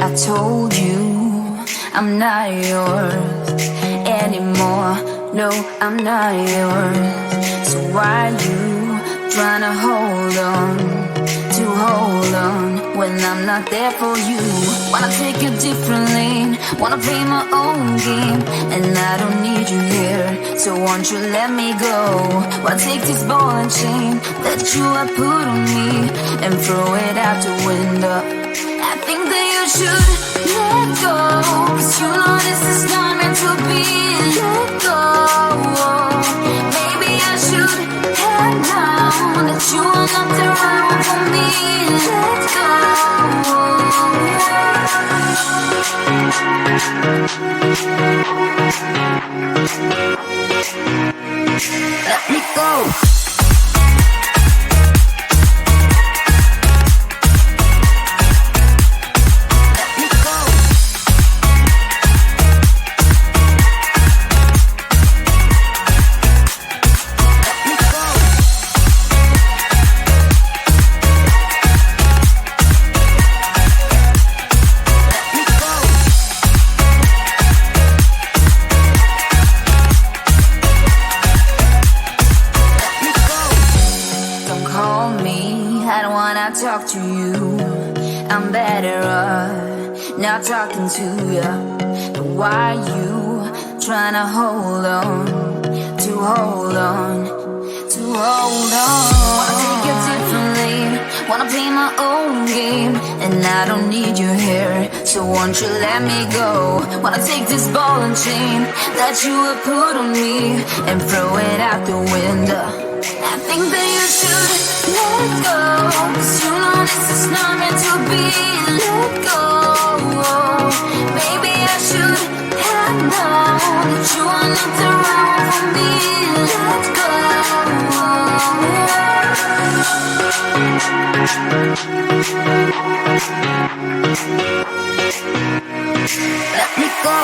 I told you I'm not yours anymore. No, I'm not yours. So why you trying to hold on when I'm not there for you? Wanna take a different lane, wanna play my own game, and I don't need you here, so won't you let me go? Wanna take this ball and chain that you have put on me and throw it out the window. I think that you should let go, 'cause you know this is not meant to be. Let go. Maybe I should have known that you are not the right one for me. Let go. Let me go. Talk to you, I'm better off not talking to you. But why you trying to hold on? Wanna take a different lane, wanna play my own game, and I don't need you here, so won't you let me go? Wanna take this ball and chain that you have put on me and throw it out the window. I think that you should let go, 'cause you know this is not meant to be. Let go. Maybe I should have known that you are not the right one for me. Let go. Let me go.